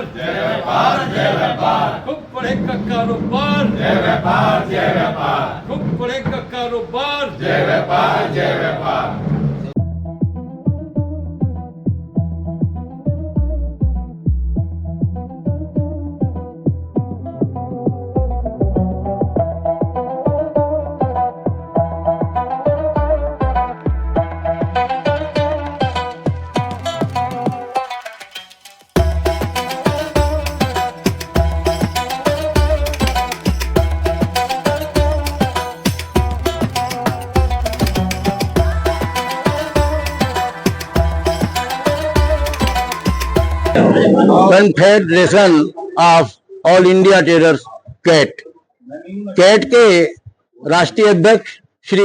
जय व्यापार जय व्यापार, खूब बढ़ेगा कारोबार, जय व्यापार जय व्यापार, खूब बढ़ेगा कारोबार, जय व्यापार जय व्यापार। Confederation of all India traders CAT के राष्ट्रीय अध्यक्ष श्री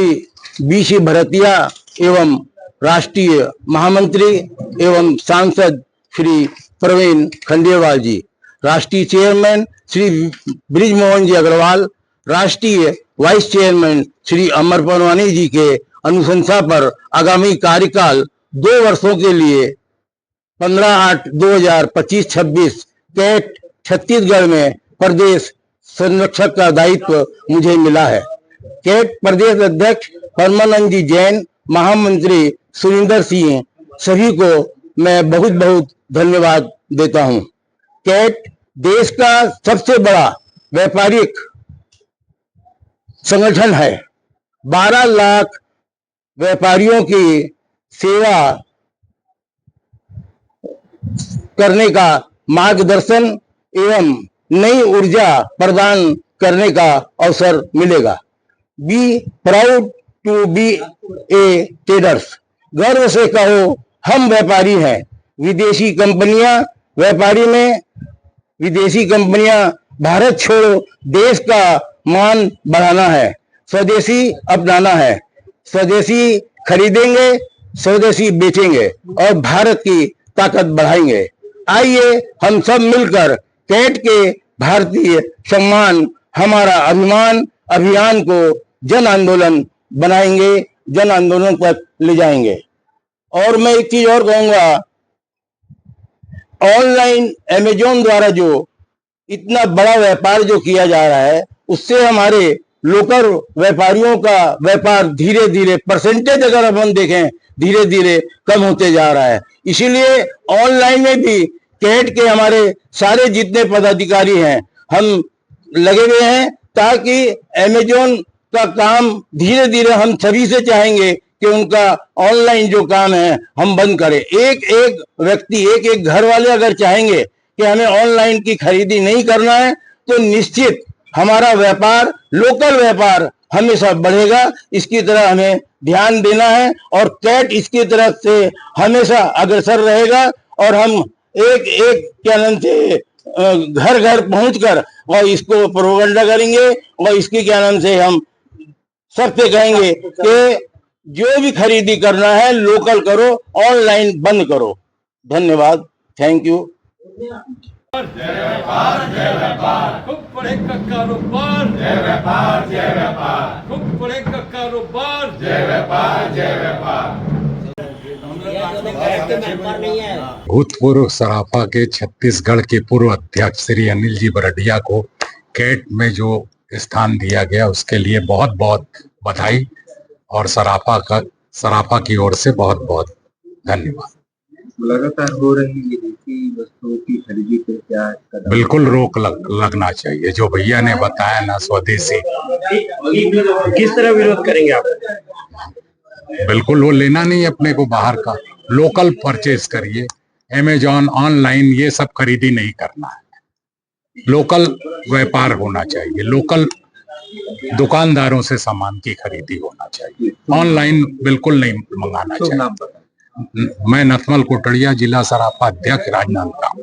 बी.सी. भरतिया एवं राष्ट्रीय महामंत्री एवं सांसद श्री प्रवीण खंडेलवाल जी, राष्ट्रीय चेयरमैन श्री ब्रिजमोहन जी अग्रवाल, राष्ट्रीय वाइस चेयरमैन श्री अमर परवानी जी के अनुशंसा पर आगामी कार्यकाल 2 वर्षों के लिए 15/8/2025-26 कैट छत्तीसगढ़ में प्रदेश संरक्षक का दायित्व मुझे मिला है। कैट प्रदेश अध्यक्ष परमानंद जी जैन, महामंत्री सुरिंदर सिंह, सभी को मैं बहुत बहुत धन्यवाद देता हूं। कैट देश का सबसे बड़ा व्यापारिक संगठन है। 12 लाख व्यापारियों की सेवा करने का मार्गदर्शन एवं नई ऊर्जा प्रदान करने का अवसर मिलेगा। Be proud to be a traders, गर्व से कहो हम व्यापारी हैं। विदेशी कंपनियां भारत छोड़ो देश का मान बढ़ाना है, स्वदेशी अपनाना है। स्वदेशी खरीदेंगे, स्वदेशी बेचेंगे और भारत की ताकत बढ़ाएंगे। आइए हम सब मिलकर कैट के भारतीय सम्मान हमारा अभिमान अभियान को जन आंदोलन बनाएंगे, जन आंदोलन तक ले जाएंगे। और मैं एक चीज और कहूंगा, ऑनलाइन अमेजोन द्वारा जो इतना बड़ा व्यापार जो किया जा रहा है, उससे हमारे लोकल व्यापारियों का व्यापार धीरे धीरे परसेंटेज अगर हम देखें धीरे धीरे कम होते जा रहा है। इसीलिए ऑनलाइन में भी कैट के हमारे सारे जितने पदाधिकारी हैं हम लगे हुए हैं, ताकि अमेजोन का काम धीरे धीरे हम सभी से चाहेंगे कि उनका ऑनलाइन जो काम है हम बंद करें। एक एक व्यक्ति, एक एक घर वाले अगर चाहेंगे कि हमें ऑनलाइन की खरीदी नहीं करना है, तो निश्चित हमारा व्यापार, लोकल व्यापार हमेशा बढ़ेगा। इसकी तरह हमें ध्यान देना है और कैट इसकी तरफ से हमेशा अग्रसर रहेगा और हम एक एक क्या नाम से घर घर पहुंचकर और इसको प्रोपेगेंडा करेंगे और इसकी क्या नाम से हम सबसे कहेंगे कि जो भी खरीदी करना है लोकल करो, ऑनलाइन बंद करो। धन्यवाद, थैंक यू। जय व्यापार जय व्यापार, खूब बढ़ेगा कारोबार, जय व्यापार जय व्यापार, खूब बढ़ेगा कारोबार, जय व्यापार जय व्यापार। भूतपूर्व सराफा के छत्तीसगढ़ के पूर्व अध्यक्ष श्री अनिल जी बरडिया को कैट में जो स्थान दिया गया उसके लिए बहुत बहुत बधाई और सराफा की ओर से बहुत बहुत धन्यवाद। लगातार हो रही विदेशी वस्तुओं की खरीदी पर क्या कदम? बिल्कुल रोक लगना चाहिए। जो भैया ने बताया ना, स्वदेशी, किस तरह विरोध करेंगे आप? बिल्कुल वो लेना नहीं अपने को बाहर का, लोकल परचेज करिए। अमेजॉन, ऑनलाइन ये सब खरीदी नहीं करना है। लोकल व्यापार होना चाहिए, लोकल दुकानदारों से सामान की खरीदी होना चाहिए। ऑनलाइन बिल्कुल नहीं मंगाना चाहिए। मैं नथमल कोटड़िया, जिला सराफा अध्यक्ष, राजनांदगांव।